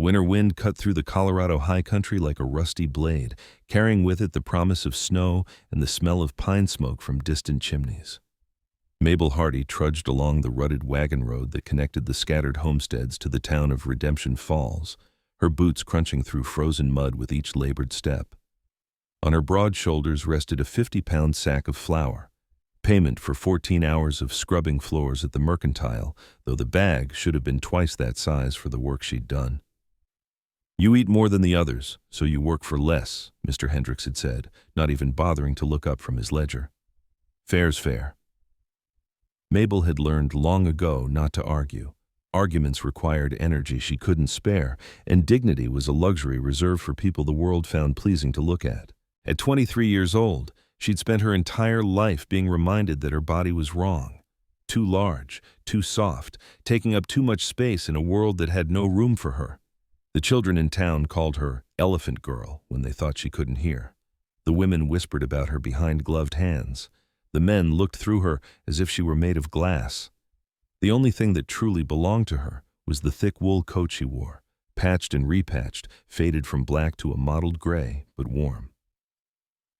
winter wind cut through the Colorado high country like a rusty blade, carrying with it the promise of snow and the smell of pine smoke from distant chimneys. Mabel Hardy trudged along the rutted wagon road that connected the scattered homesteads to the town of Redemption Falls, her boots crunching through frozen mud with each labored step. On her broad shoulders rested a 50-pound sack of flour, payment for 14 hours of scrubbing floors at the Mercantile, though the bag should have been twice that size for the work she'd done. "You eat more than the others, so you work for less," Mr. Hendricks had said, not even bothering to look up from his ledger. "Fair's fair." Mabel had learned long ago not to argue. Arguments required energy she couldn't spare, and dignity was a luxury reserved for people the world found pleasing to look at. At 23 years old, she'd spent her entire life being reminded that her body was wrong. Too large, too soft, taking up too much space in a world that had no room for her. The children in town called her Elephant Girl when they thought she couldn't hear. The women whispered about her behind gloved hands. The men looked through her as if she were made of glass. The only thing that truly belonged to her was the thick wool coat she wore, patched and repatched, faded from black to a mottled gray, but warm.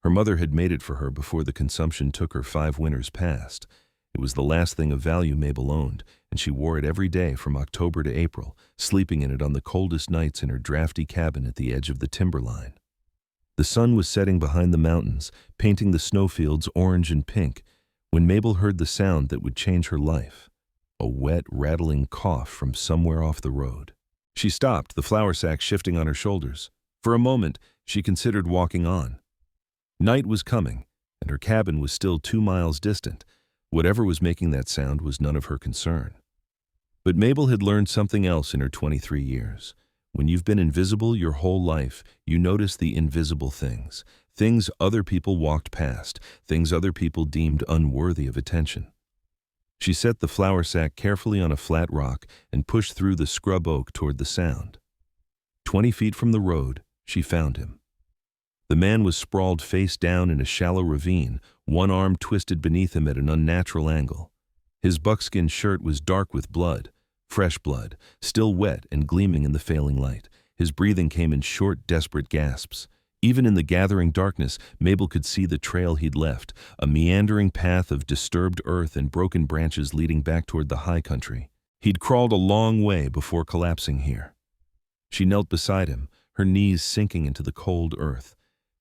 Her mother had made it for her before the consumption took her 5 winters past. It was the last thing of value Mabel owned, and she wore it every day from October to April, sleeping in it on the coldest nights in her drafty cabin at the edge of the timberline. The sun was setting behind the mountains, painting the snowfields orange and pink, when Mabel heard the sound that would change her life. A wet, rattling cough from somewhere off the road. She stopped, the flour sack shifting on her shoulders. For a moment, she considered walking on. Night was coming, and her cabin was still 2 miles distant. Whatever was making that sound was none of her concern. But Mabel had learned something else in her 23 years. When you've been invisible your whole life, you notice the invisible things. Things other people walked past, things other people deemed unworthy of attention. She set the flour sack carefully on a flat rock and pushed through the scrub oak toward the sound. 20 feet from the road, she found him. The man was sprawled face down in a shallow ravine, one arm twisted beneath him at an unnatural angle. His buckskin shirt was dark with blood, fresh blood, still wet and gleaming in the failing light. His breathing came in short, desperate gasps. Even in the gathering darkness, Mabel could see the trail he'd left, a meandering path of disturbed earth and broken branches leading back toward the high country. He'd crawled a long way before collapsing here. She knelt beside him, her knees sinking into the cold earth.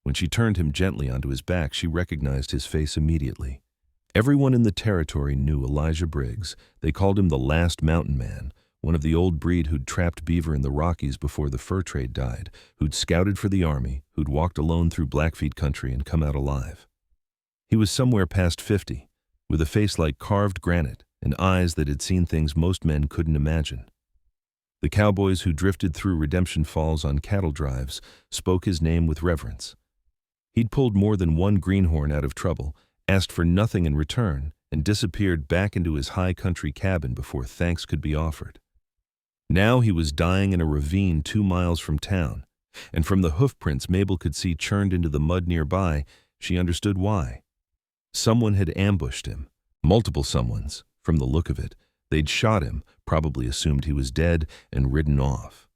When she turned him gently onto his back, she recognized his face immediately. Everyone in the territory knew Elijah Briggs. They called him the Last Mountain Man, one of the old breed who'd trapped beaver in the Rockies before the fur trade died, who'd scouted for the army, who'd walked alone through Blackfeet country and come out alive. He was somewhere past 50, with a face like carved granite and eyes that had seen things most men couldn't imagine. The cowboys who drifted through Redemption Falls on cattle drives spoke his name with reverence. He'd pulled more than one greenhorn out of trouble, asked for nothing in return, and disappeared back into his high country cabin before thanks could be offered. Now he was dying in a ravine 2 miles from town, and from the hoofprints Mabel could see churned into the mud nearby, she understood why. Someone had ambushed him, multiple someones, from the look of it. They'd shot him, probably assumed he was dead, and ridden off.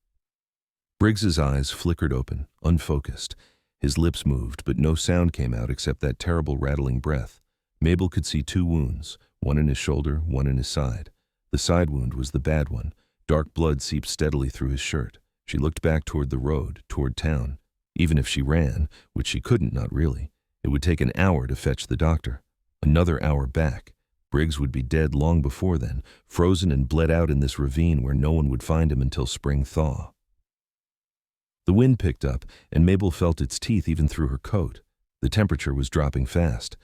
Briggs's eyes flickered open, unfocused. His lips moved, but no sound came out except that terrible rattling breath. Mabel could see 2 wounds, one in his shoulder, one in his side. The side wound was the bad one. Dark blood seeped steadily through his shirt. She looked back toward the road, toward town. Even if she ran, which she couldn't, not really, it would take an hour to fetch the doctor. Another hour back. Briggs would be dead long before then, frozen and bled out in this ravine where no one would find him until spring thaw. The wind picked up, and Mabel felt its teeth even through her coat. The temperature was dropping fast.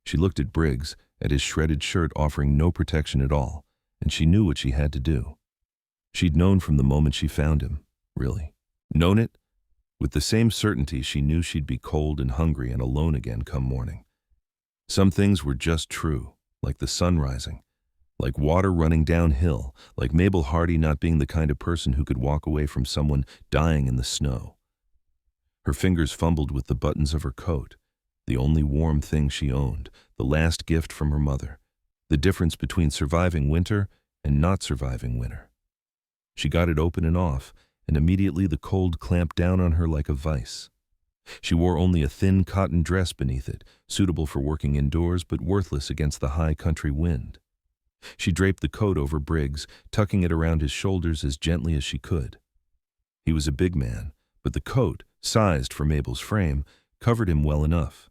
She looked at Briggs, at his shredded shirt offering no protection at all, and she knew what she had to do. She'd known from the moment she found him, really. Known it? With the same certainty she knew she'd be cold and hungry and alone again come morning. Some things were just true, like the sun rising, like water running downhill, like Mabel Hardy not being the kind of person who could walk away from someone dying in the snow. Her fingers fumbled with the buttons of her coat, the only warm thing she owned, the last gift from her mother, the difference between surviving winter and not surviving winter. She got it open and off, and immediately the cold clamped down on her like a vice. She wore only a thin cotton dress beneath it, suitable for working indoors but worthless against the high country wind. She draped the coat over Briggs, tucking it around his shoulders as gently as she could. He was a big man, but the coat, sized for Mabel's frame, covered him well enough.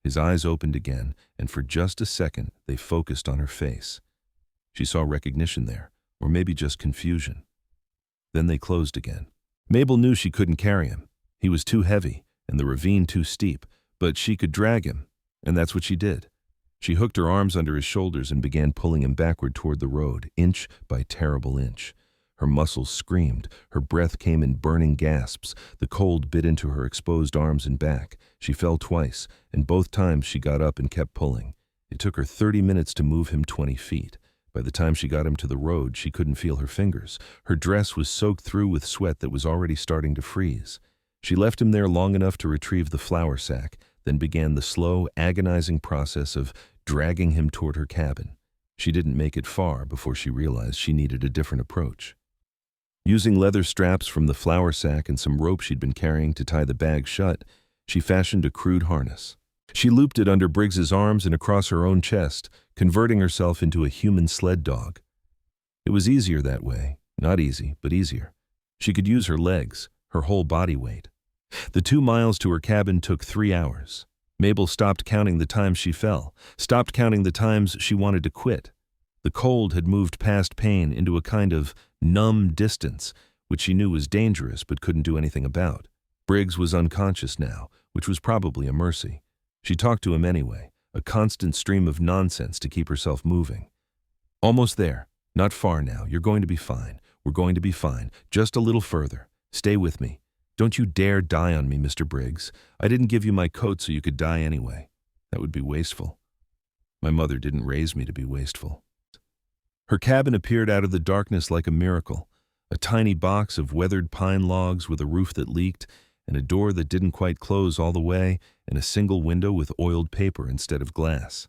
His eyes opened again, and for just a second they focused on her face. She saw recognition there, or maybe just confusion. Then they closed again. Mabel knew she couldn't carry him. He was too heavy, and the ravine too steep, but she could drag him, and that's what she did. She hooked her arms under his shoulders and began pulling him backward toward the road, inch by terrible inch. Her muscles screamed, her breath came in burning gasps, the cold bit into her exposed arms and back. She fell twice, and both times she got up and kept pulling. It took her 30 minutes to move him 20 feet. By the time she got him to the road, she couldn't feel her fingers. Her dress was soaked through with sweat that was already starting to freeze. She left him there long enough to retrieve the flour sack, then began the slow, agonizing process of dragging him toward her cabin. She didn't make it far before she realized she needed a different approach. Using leather straps from the flour sack and some rope she'd been carrying to tie the bag shut, she fashioned a crude harness. She looped it under Briggs's arms and across her own chest, converting herself into a human sled dog. It was easier that way. Not easy, but easier. She could use her legs, her whole body weight. The 2 miles to her cabin took 3 hours. Mabel stopped counting the times she fell, stopped counting the times she wanted to quit. The cold had moved past pain into a kind of numb distance, which she knew was dangerous but couldn't do anything about. Briggs was unconscious now, which was probably a mercy. She talked to him anyway, a constant stream of nonsense to keep herself moving. Almost there. Not far now. You're going to be fine. We're going to be fine. Just a little further. Stay with me. Don't you dare die on me, Mr. Briggs. I didn't give you my coat so you could die anyway. That would be wasteful. My mother didn't raise me to be wasteful. Her cabin appeared out of the darkness like a miracle. A tiny box of weathered pine logs with a roof that leaked, and a door that didn't quite close all the way, and a single window with oiled paper instead of glass.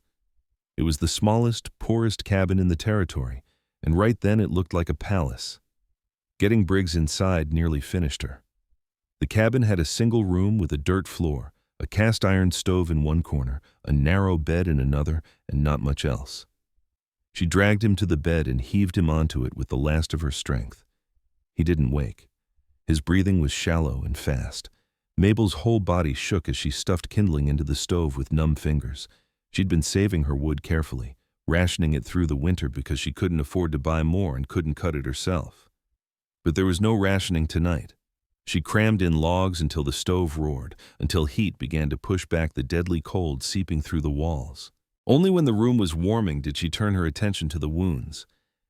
It was the smallest, poorest cabin in the territory, and right then it looked like a palace. Getting Briggs inside nearly finished her. The cabin had a single room with a dirt floor, a cast-iron stove in one corner, a narrow bed in another, and not much else. She dragged him to the bed and heaved him onto it with the last of her strength. He didn't wake. His breathing was shallow and fast. Mabel's whole body shook as she stuffed kindling into the stove with numb fingers. She'd been saving her wood carefully, rationing it through the winter because she couldn't afford to buy more and couldn't cut it herself. But there was no rationing tonight. She crammed in logs until the stove roared, until heat began to push back the deadly cold seeping through the walls. Only when the room was warming did she turn her attention to the wounds.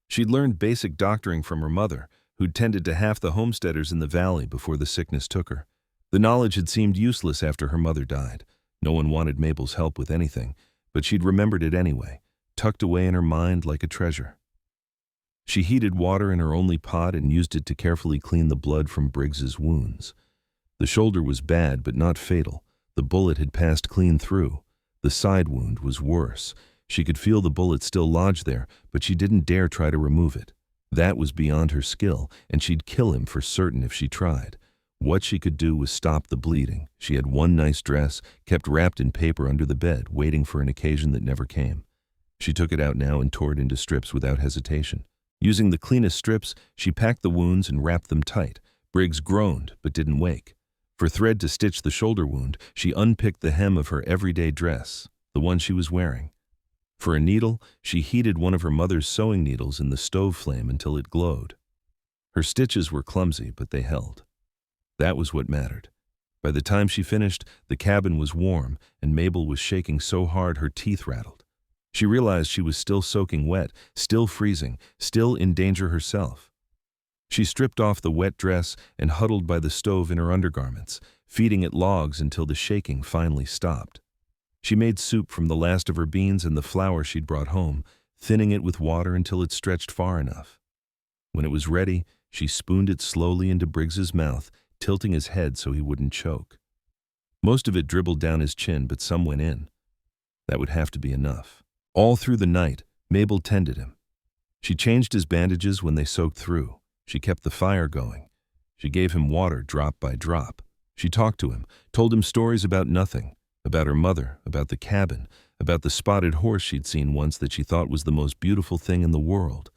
She'd learned basic doctoring from her mother, who'd tended to half the homesteaders in the valley before the sickness took her. The knowledge had seemed useless after her mother died. No one wanted Mabel's help with anything, but she'd remembered it anyway, tucked away in her mind like a treasure. She heated water in her only pot and used it to carefully clean the blood from Briggs's wounds. The shoulder was bad but not fatal. The bullet had passed clean through. The side wound was worse. She could feel the bullet still lodged there, but she didn't dare try to remove it. That was beyond her skill, and she'd kill him for certain if she tried. What she could do was stop the bleeding. She had one nice dress, kept wrapped in paper under the bed, waiting for an occasion that never came. She took it out now and tore it into strips without hesitation. Using the cleanest strips, she packed the wounds and wrapped them tight. Briggs groaned, but didn't wake. For thread to stitch the shoulder wound, she unpicked the hem of her everyday dress, the one she was wearing. For a needle, she heated one of her mother's sewing needles in the stove flame until it glowed. Her stitches were clumsy, but they held. That was what mattered. By the time she finished, the cabin was warm, and Mabel was shaking so hard her teeth rattled. She realized she was still soaking wet, still freezing, still in danger herself. She stripped off the wet dress and huddled by the stove in her undergarments, feeding it logs until the shaking finally stopped. She made soup from the last of her beans and the flour she'd brought home, thinning it with water until it stretched far enough. When it was ready, she spooned it slowly into Briggs's mouth, tilting his head so he wouldn't choke. Most of it dribbled down his chin, but some went in. That would have to be enough. All through the night, Mabel tended him. She changed his bandages when they soaked through. She kept the fire going. She gave him water drop by drop. She talked to him, told him stories about nothing, about her mother, about the cabin, about the spotted horse she'd seen once that she thought was the most beautiful thing in the world.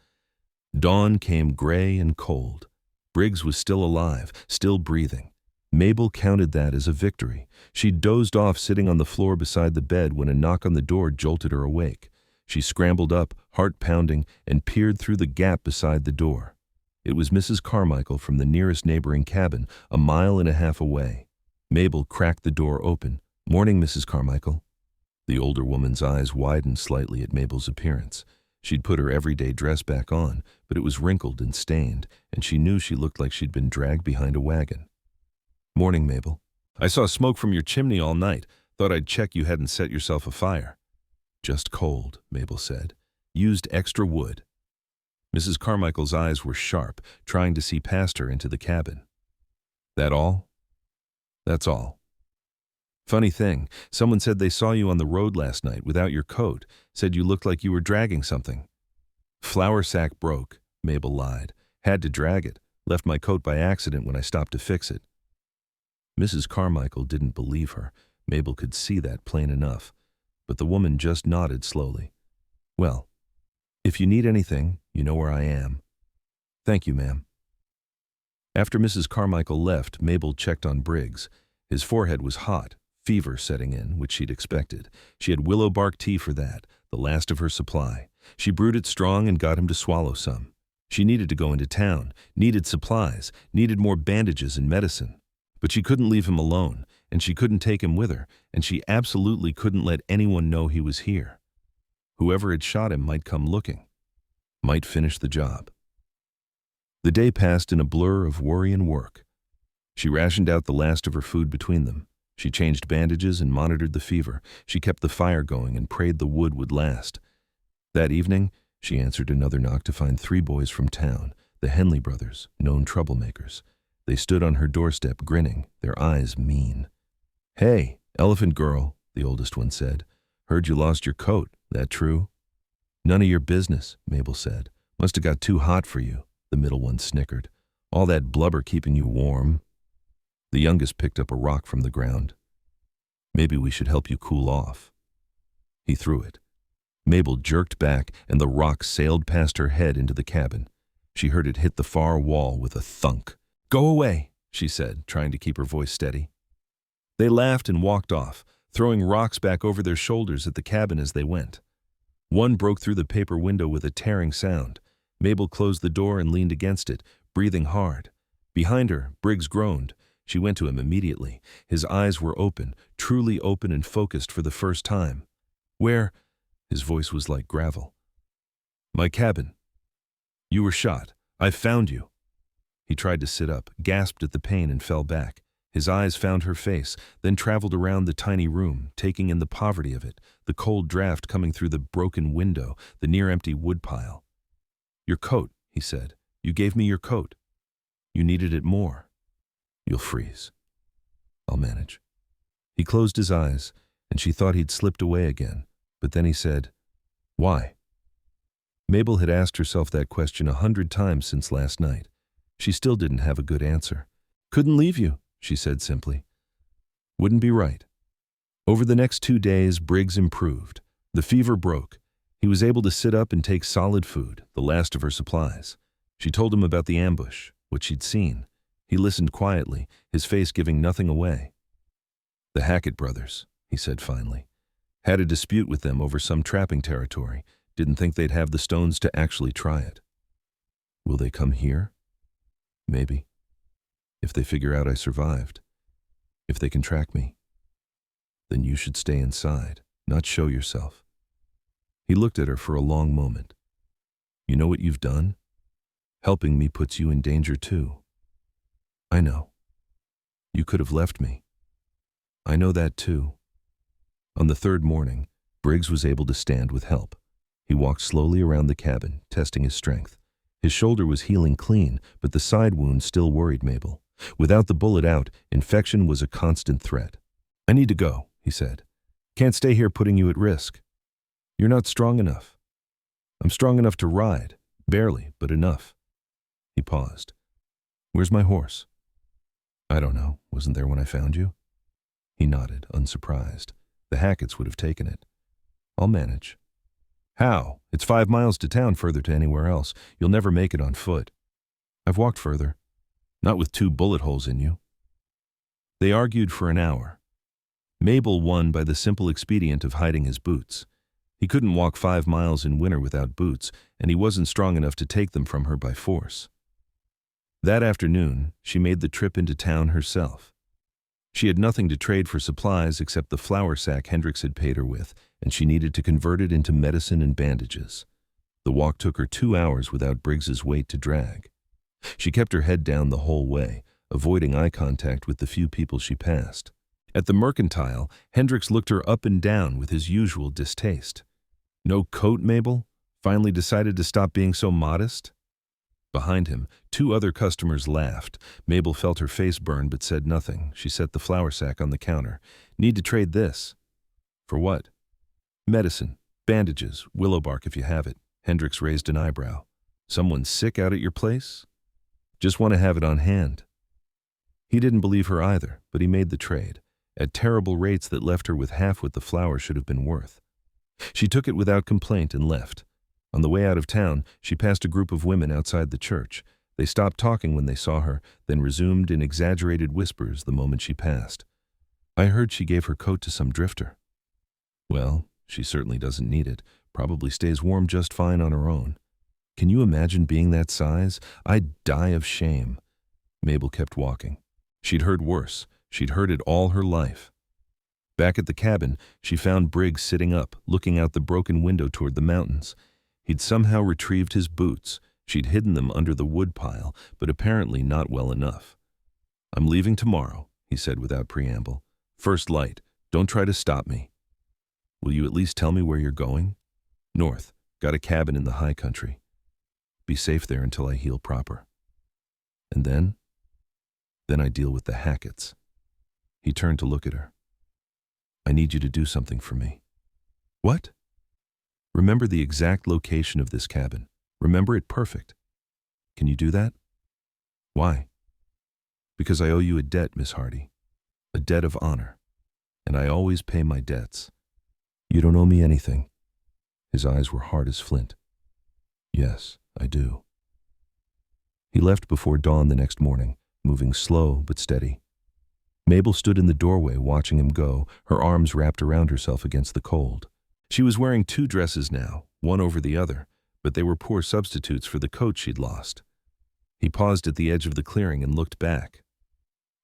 Dawn came gray and cold. Briggs was still alive, still breathing. Mabel counted that as a victory. She dozed off sitting on the floor beside the bed when a knock on the door jolted her awake. She scrambled up, heart pounding, and peered through the gap beside the door. It was Mrs. Carmichael from the nearest neighboring cabin, a mile and a half away. Mabel cracked the door open. "Morning, Mrs. Carmichael." The older woman's eyes widened slightly at Mabel's appearance. She'd put her everyday dress back on, but it was wrinkled and stained, and she knew she looked like she'd been dragged behind a wagon. "Morning, Mabel. I saw smoke from your chimney all night. Thought I'd check you hadn't set yourself afire." "Just cold," Mabel said. "Used extra wood." Mrs. Carmichael's eyes were sharp, trying to see past her into the cabin. "That all?" "That's all." "Funny thing, someone said they saw you on the road last night without your coat, said you looked like you were dragging something." "Flour sack broke," Mabel lied. "Had to drag it. Left my coat by accident when I stopped to fix it." Mrs. Carmichael didn't believe her. Mabel could see that plain enough. But the woman just nodded slowly. "Well, if you need anything, you know where I am." "Thank you, ma'am." After Mrs. Carmichael left, Mabel checked on Briggs. His forehead was hot, fever setting in, which she'd expected. She had willow bark tea for that, the last of her supply. She brewed it strong and got him to swallow some. She needed to go into town, needed supplies, needed more bandages and medicine. But she couldn't leave him alone, and she couldn't take him with her, and she absolutely couldn't let anyone know he was here. Whoever had shot him might come looking, might finish the job. The day passed in a blur of worry and work. She rationed out the last of her food between them. She changed bandages and monitored the fever. She kept the fire going and prayed the wood would last. That evening, she answered another knock to find 3 boys from town, the Henley brothers, known troublemakers. They stood on her doorstep grinning, their eyes mean. "Hey, elephant girl," the oldest one said. "Heard you lost your coat. That true?" "None of your business," Mabel said. "Must have got too hot for you," the middle one snickered. "All that blubber keeping you warm." The youngest picked up a rock from the ground. "Maybe we should help you cool off." He threw it. Mabel jerked back, and the rock sailed past her head into the cabin. She heard it hit the far wall with a thunk. "Go away," she said, trying to keep her voice steady. They laughed and walked off, throwing rocks back over their shoulders at the cabin as they went. One broke through the paper window with a tearing sound. Mabel closed the door and leaned against it, breathing hard. Behind her, Briggs groaned. She went to him immediately. His eyes were open, truly open and focused for the first time. "Where?" His voice was like gravel. "My cabin. You were shot. I found you." He tried to sit up, gasped at the pain and fell back. His eyes found her face, then traveled around the tiny room, taking in the poverty of it, the cold draft coming through the broken window, the near-empty woodpile. "Your coat," he said. "You gave me your coat. You needed it more. You'll freeze. I'll manage." He closed his eyes, and she thought he'd slipped away again, but then he said, "Why?" Mabel had asked herself that question 100 times since last night. She still didn't have a good answer. "Couldn't leave you," she said simply. "Wouldn't be right." Over the next 2 days, Briggs improved. The fever broke. He was able to sit up and take solid food, the last of her supplies. She told him about the ambush, what she'd seen. He listened quietly, his face giving nothing away. "The Hackett brothers," he said finally. "Had a dispute with them over some trapping territory. Didn't think they'd have the stones to actually try it. Will they come here? Maybe. If they figure out I survived. If they can track me. Then you should stay inside, not show yourself." He looked at her for a long moment. "You know what you've done? Helping me puts you in danger too." "I know. You could have left me." "I know that too." On the 3rd morning, Briggs was able to stand with help. He walked slowly around the cabin, testing his strength. His shoulder was healing clean, but the side wound still worried Mabel. Without the bullet out, infection was a constant threat. "I need to go," he said. "Can't stay here putting you at risk. You're not strong enough." "I'm strong enough to ride. Barely, but enough." He paused. "Where's my horse?" I don't know. Wasn't there when I found you? He nodded, unsurprised. The Hacketts would have taken it. I'll manage. How? It's 5 miles to town, further to anywhere else. You'll never make it on foot. I've walked further. Not with 2 bullet holes in you. They argued for an hour. Mabel won by the simple expedient of hiding his boots. He couldn't walk 5 miles in winter without boots, and he wasn't strong enough to take them from her by force. That afternoon, she made the trip into town herself. She had nothing to trade for supplies except the flour sack Hendricks had paid her with, and she needed to convert it into medicine and bandages. The walk took her 2 hours without Briggs's weight to drag. She kept her head down the whole way, avoiding eye contact with the few people she passed. At the Mercantile, Hendricks looked her up and down with his usual distaste. No coat, Mabel? Finally decided to stop being so modest? Behind him, 2 other customers laughed. Mabel felt her face burn but said nothing. She set the flour sack on the counter. Need to trade this. For what? Medicine, bandages, willow bark if you have it. Hendricks raised an eyebrow. Someone sick out at your place? Just want to have it on hand. He didn't believe her either, but he made the trade, at terrible rates that left her with half what the flour should have been worth. She took it without complaint and left. On the way out of town, she passed a group of women outside the church. They stopped talking when they saw her, then resumed in exaggerated whispers the moment she passed. I heard she gave her coat to some drifter. Well, she certainly doesn't need it. Probably stays warm just fine on her own. Can you imagine being that size? I'd die of shame. Mabel kept walking. She'd heard worse. She'd heard it all her life. Back at the cabin, she found Briggs sitting up, looking out the broken window toward the mountains. He'd somehow retrieved his boots. She'd hidden them under the wood pile, but apparently not well enough. I'm leaving tomorrow, he said without preamble. First light. Don't try to stop me. Will you at least tell me where you're going? North. Got a cabin in the high country. Be safe there until I heal proper. And then? Then I deal with the Hacketts. He turned to look at her. I need you to do something for me. What? Remember the exact location of this cabin. Remember it perfect. Can you do that? Why? Because I owe you a debt, Miss Hardy. A debt of honor. And I always pay my debts. You don't owe me anything. His eyes were hard as flint. Yes, I do. He left before dawn the next morning, moving slow but steady. Mabel stood in the doorway watching him go, her arms wrapped around herself against the cold. She was wearing 2 dresses now, one over the other, but they were poor substitutes for the coat she'd lost. He paused at the edge of the clearing and looked back.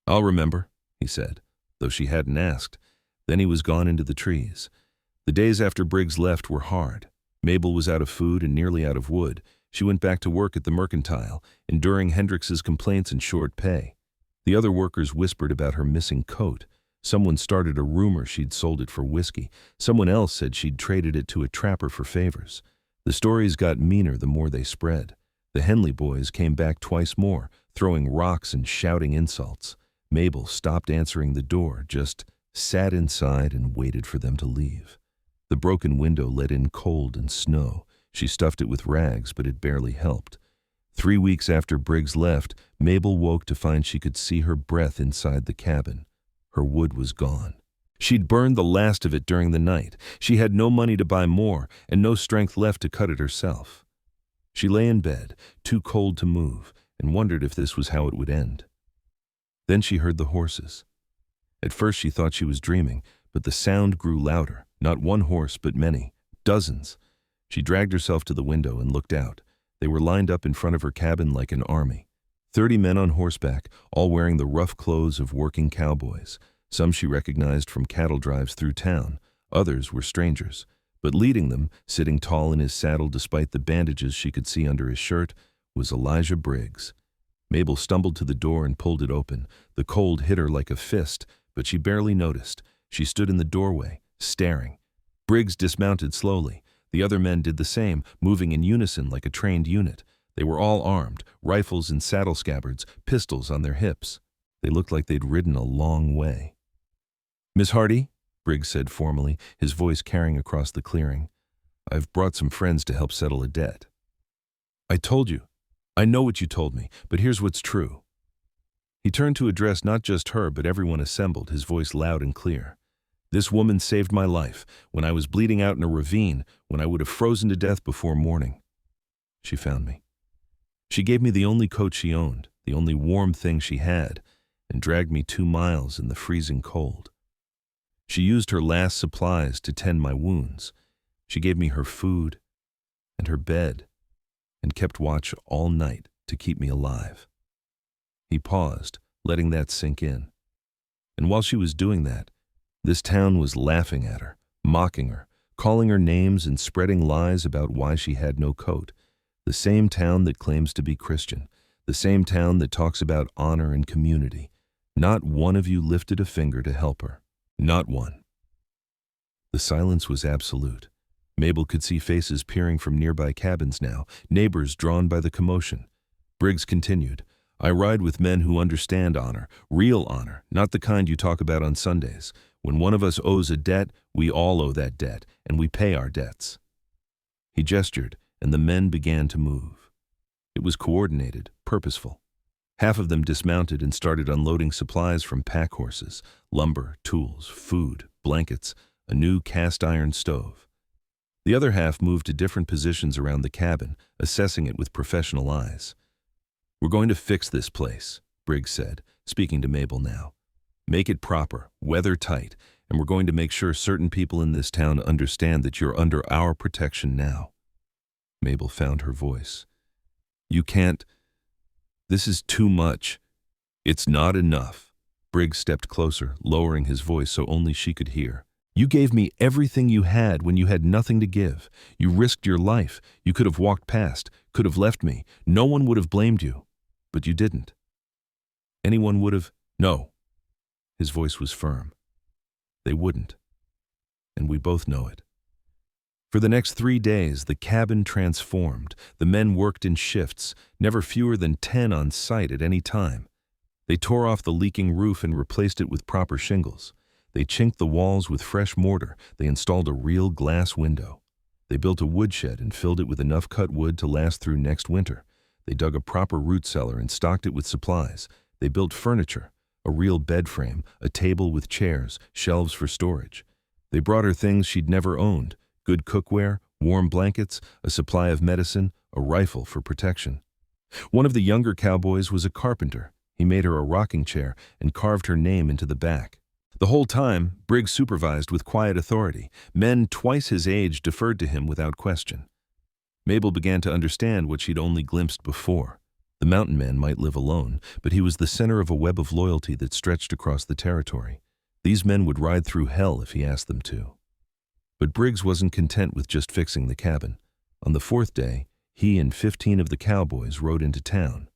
I'll remember, he said, though she hadn't asked. Then he was gone into the trees. The days after Briggs left were hard. Mabel was out of food and nearly out of wood. She went back to work at the Mercantile, enduring Hendricks's complaints and short pay. The other workers whispered about her missing coat. Someone started a rumor she'd sold it for whiskey. Someone else said she'd traded it to a trapper for favors. The stories got meaner the more they spread. The Henley boys came back twice more, throwing rocks and shouting insults. Mabel stopped answering the door, just sat inside and waited for them to leave. The broken window let in cold and snow. She stuffed it with rags, but it barely helped. 3 weeks after Briggs left, Mabel woke to find she could see her breath inside the cabin. Her wood was gone. She'd burned the last of it during the night. She had no money to buy more and no strength left to cut it herself. She lay in bed, too cold to move, and wondered if this was how it would end. Then she heard the horses. At first she thought she was dreaming, but the sound grew louder. Not one horse, but many. Dozens. She dragged herself to the window and looked out. They were lined up in front of her cabin like an army. 30 men on horseback, all wearing the rough clothes of working cowboys. Some she recognized from cattle drives through town. Others were strangers. But leading them, sitting tall in his saddle despite the bandages she could see under his shirt, was Elijah Briggs. Mabel stumbled to the door and pulled it open. The cold hit her like a fist, but she barely noticed. She stood in the doorway, staring. Briggs dismounted slowly. The other men did the same, moving in unison like a trained unit. They were all armed, rifles in saddle scabbards, pistols on their hips. They looked like they'd ridden a long way. Miss Hardy, Briggs said formally, his voice carrying across the clearing. I've brought some friends to help settle a debt. I told you. I know what you told me, but here's what's true. He turned to address not just her but everyone assembled, his voice loud and clear. This woman saved my life when I was bleeding out in a ravine, when I would have frozen to death before morning. She found me. She gave me the only coat she owned, the only warm thing she had, and dragged me 2 miles in the freezing cold. She used her last supplies to tend my wounds. She gave me her food and her bed and kept watch all night to keep me alive. He paused, letting that sink in. And while she was doing that, this town was laughing at her, mocking her, calling her names and spreading lies about why she had no coat. The same town that claims to be Christian, the same town that talks about honor and community. Not one of you lifted a finger to help her. Not one. The silence was absolute. Mabel could see faces peering from nearby cabins now, neighbors drawn by the commotion. Briggs continued, I ride with men who understand honor, real honor, not the kind you talk about on Sundays. When one of us owes a debt, we all owe that debt, and we pay our debts. He gestured, and the men began to move. It was coordinated, purposeful. Half of them dismounted and started unloading supplies from pack horses, lumber, tools, food, blankets, a new cast-iron stove. The other half moved to different positions around the cabin, assessing it with professional eyes. We're going to fix this place, Briggs said, speaking to Mabel now. Make it proper, weather-tight, and we're going to make sure certain people in this town understand that you're under our protection now. Mabel found her voice. You can't. This is too much. It's not enough. Briggs stepped closer, lowering his voice so only she could hear. You gave me everything you had when you had nothing to give. You risked your life. You could have walked past, could have left me. No one would have blamed you. But you didn't. Anyone would have. No. His voice was firm. They wouldn't. And we both know it. For the next 3 days, the cabin transformed. The men worked in shifts, never fewer than 10 on site at any time. They tore off the leaking roof and replaced it with proper shingles. They chinked the walls with fresh mortar. They installed a real glass window. They built a woodshed and filled it with enough cut wood to last through next winter. They dug a proper root cellar and stocked it with supplies. They built furniture, a real bed frame, a table with chairs, shelves for storage. They brought her things she'd never owned, good cookware, warm blankets, a supply of medicine, a rifle for protection. One of the younger cowboys was a carpenter. He made her a rocking chair and carved her name into the back. The whole time, Briggs supervised with quiet authority. Men twice his age deferred to him without question. Mabel began to understand what she'd only glimpsed before. The mountain man might live alone, but he was the center of a web of loyalty that stretched across the territory. These men would ride through hell if he asked them to. But Briggs wasn't content with just fixing the cabin. On the 4th day, he and 15 of the cowboys rode into town.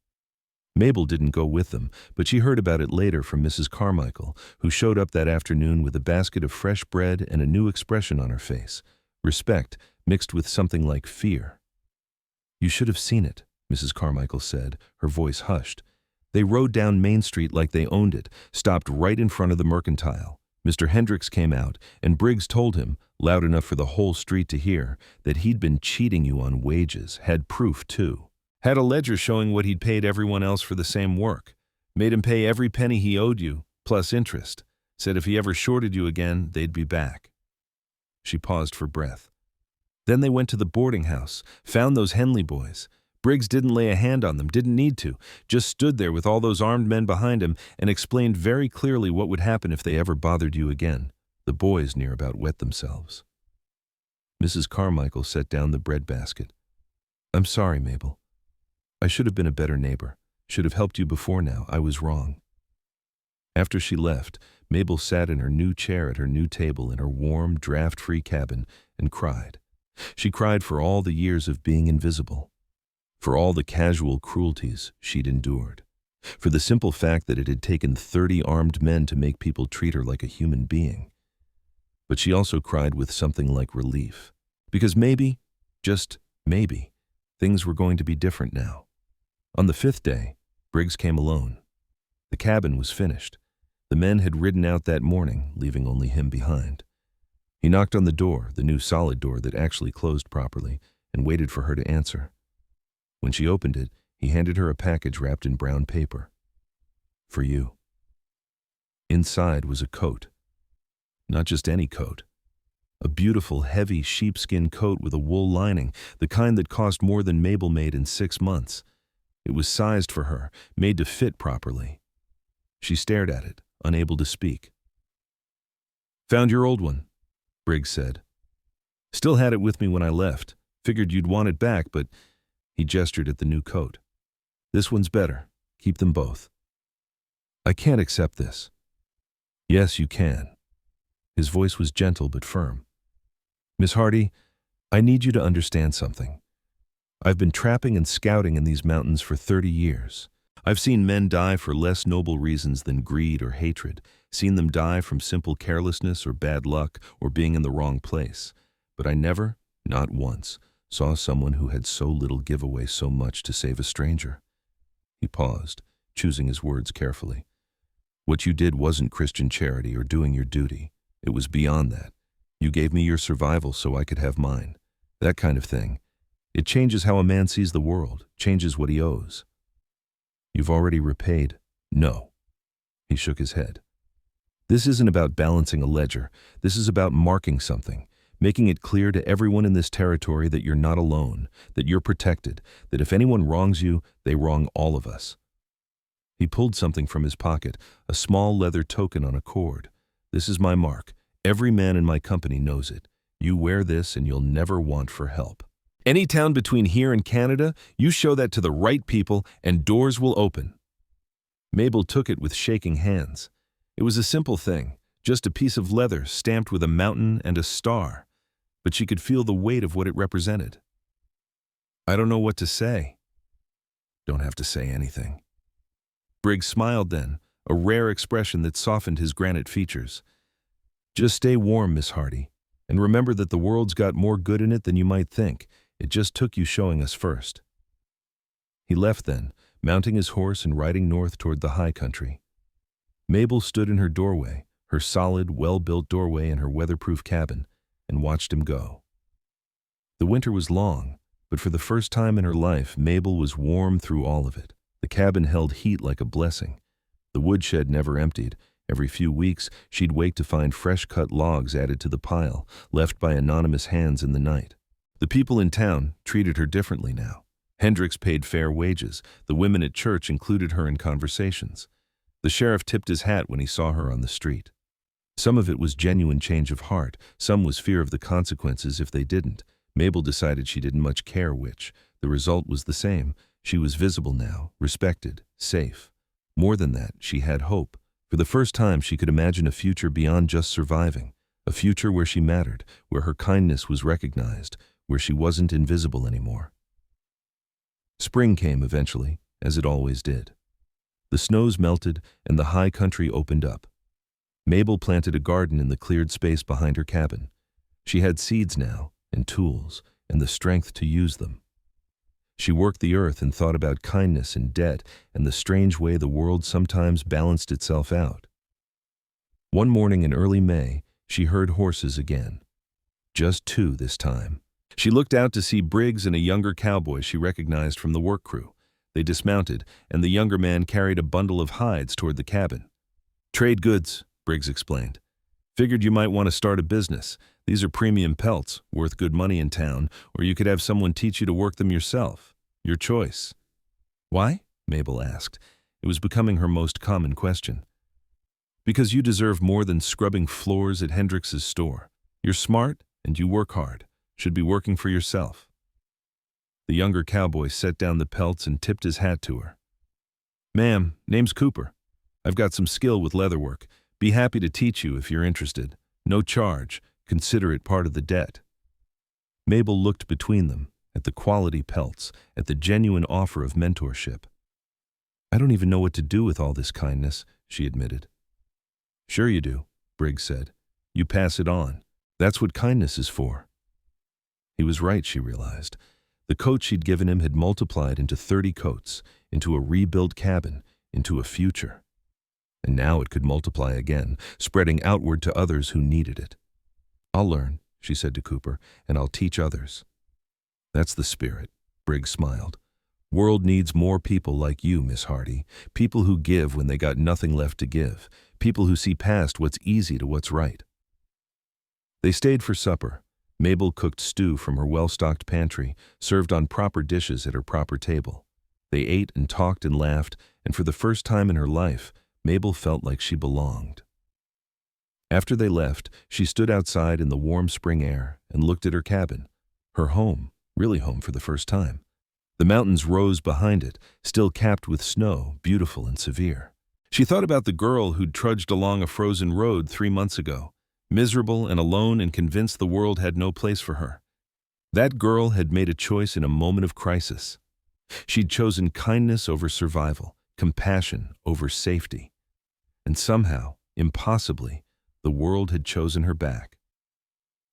Mabel didn't go with them, but she heard about it later from Mrs. Carmichael, who showed up that afternoon with a basket of fresh bread and a new expression on her face, respect mixed with something like fear. You should have seen it, Mrs. Carmichael said, her voice hushed. They rode down Main Street like they owned it, stopped right in front of the Mercantile. Mr. Hendricks came out, and Briggs told him, loud enough for the whole street to hear, that he'd been cheating you on wages, had proof too. Had a ledger showing what he'd paid everyone else for the same work. Made him pay every penny he owed you, plus interest. Said if he ever shorted you again, they'd be back. She paused for breath. Then they went to the boarding house, found those Henley boys. Briggs didn't lay a hand on them, didn't need to, just stood there with all those armed men behind him and explained very clearly what would happen if they ever bothered you again. The boys near about wet themselves. Mrs. Carmichael set down the bread basket. I'm sorry, Mabel. I should have been a better neighbor. Should have helped you before now. I was wrong. After she left, Mabel sat in her new chair at her new table in her warm, draft-free cabin and cried. She cried for all the years of being invisible, for all the casual cruelties she'd endured, for the simple fact that it had taken 30 armed men to make people treat her like a human being. But she also cried with something like relief, because maybe, just maybe, things were going to be different now. On the 5th day, Briggs came alone. The cabin was finished. The men had ridden out that morning, leaving only him behind. He knocked on the door, the new solid door that actually closed properly, and waited for her to answer. When she opened it, he handed her a package wrapped in brown paper. for you." Inside was a coat. Not just any coat. A beautiful, heavy sheepskin coat with a wool lining, the kind that cost more than Mabel made in 6 months. It was sized for her, made to fit properly. She stared at it, unable to speak. "Found your old one," Briggs said. "Still had it with me when I left. Figured you'd want it back, but—" He gestured at the new coat. "This one's better. Keep them both." "I can't accept this." "Yes, you can." His voice was gentle but firm. "Miss Hardy, I need you to understand something. I've been trapping and scouting in these mountains for 30 years. I've seen men die for less noble reasons than greed or hatred, seen them die from simple carelessness or bad luck or being in the wrong place. But I never, not once, saw someone who had so little give away so much to save a stranger." He paused, choosing his words carefully. "What you did wasn't Christian charity or doing your duty. It was beyond that. You gave me your survival so I could have mine. That kind of thing. It changes how a man sees the world, changes what he owes." "You've already repaid." "No." He shook his head. "This isn't about balancing a ledger. This is about marking something, making it clear to everyone in this territory that you're not alone, that you're protected, that if anyone wrongs you, they wrong all of us." He pulled something from his pocket, a small leather token on a cord. "This is my mark. Every man in my company knows it. You wear this and you'll never want for help. Any town between here and Canada, you show that to the right people and doors will open." Mabel took it with shaking hands. It was a simple thing, just a piece of leather stamped with a mountain and a star, but she could feel the weight of what it represented. "I don't know what to say." "Don't have to say anything." Briggs smiled then, a rare expression that softened his granite features. "Just stay warm, Miss Hardy, and remember that the world's got more good in it than you might think. It just took you showing us first." He left then, mounting his horse and riding north toward the high country. Mabel stood in her doorway, her solid, well-built doorway in her weatherproof cabin, and watched him go. The winter was long, but for the first time in her life, Mabel was warm through all of it. The cabin held heat like a blessing. The woodshed never emptied. Every few weeks, she'd wake to find fresh-cut logs added to the pile, left by anonymous hands in the night. The people in town treated her differently now. Hendricks paid fair wages. The women at church included her in conversations. The sheriff tipped his hat when he saw her on the street. Some of it was genuine change of heart. Some was fear of the consequences if they didn't. Mabel decided she didn't much care which. The result was the same. She was visible now, respected, safe. More than that, she had hope. For the first time, she could imagine a future beyond just surviving, a future where she mattered, where her kindness was recognized, where she wasn't invisible anymore. Spring came eventually, as it always did. The snows melted and the high country opened up. Mabel planted a garden in the cleared space behind her cabin. She had seeds now, and tools, and the strength to use them. She worked the earth and thought about kindness and debt and the strange way the world sometimes balanced itself out. One morning in early May, she heard horses again. Just 2 this time. She looked out to see Briggs and a younger cowboy she recognized from the work crew. They dismounted, and the younger man carried a bundle of hides toward the cabin. "Trade goods," Briggs explained. "Figured you might want to start a business. These are premium pelts, worth good money in town, or you could have someone teach you to work them yourself. Your choice." "Why?" Mabel asked. It was becoming her most common question. "Because you deserve more than scrubbing floors at Hendricks's store. You're smart, and you work hard. Should be working for yourself." The younger cowboy set down the pelts and tipped his hat to her. "Ma'am, name's Cooper. I've got some skill with leatherwork. Be happy to teach you if you're interested. No charge. Consider it part of the debt." Mabel looked between them, at the quality pelts, at the genuine offer of mentorship. "I don't even know what to do with all this kindness," she admitted. "Sure you do," Briggs said. "You pass it on. That's what kindness is for." He was right, she realized. The coat she'd given him had multiplied into 30 coats, into a rebuilt cabin, into a future. And now it could multiply again, spreading outward to others who needed it. "I'll learn," she said to Cooper, "and I'll teach others." "That's the spirit," Briggs smiled. World needs more people like you, Miss Hardy. People who give when they got nothing left to give. People who see past what's easy to what's right. They stayed for supper. Mabel cooked stew from her well-stocked pantry, served on proper dishes at her proper table. They ate and talked and laughed, and for the first time in her life, Mabel felt like she belonged. After they left, she stood outside in the warm spring air and looked at her cabin, her home, really home for the first time. The mountains rose behind it, still capped with snow, beautiful and severe. She thought about the girl who'd trudged along a frozen road 3 months ago, miserable and alone and convinced the world had no place for her. That girl had made a choice in a moment of crisis. She'd chosen kindness over survival, compassion over safety. And somehow, impossibly, the world had chosen her back.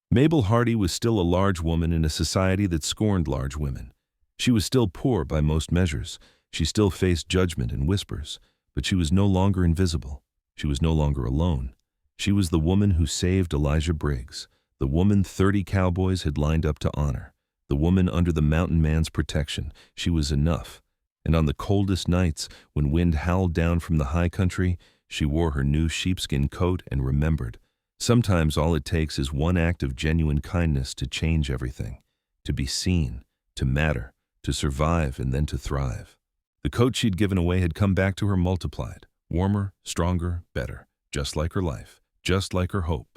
Mabel Hardy was still a large woman in a society that scorned large women. She was still poor by most measures. She still faced judgment and whispers, but she was no longer invisible. She was no longer alone. She was the woman who saved Elijah Briggs, the woman 30 cowboys had lined up to honor, the woman under the mountain man's protection. She was enough. And on the coldest nights, when wind howled down from the high country, she wore her new sheepskin coat and remembered. Sometimes all it takes is one act of genuine kindness to change everything, to be seen, to matter, to survive and then to thrive. The coat she'd given away had come back to her multiplied, warmer, stronger, better, just like her life, just like her hope.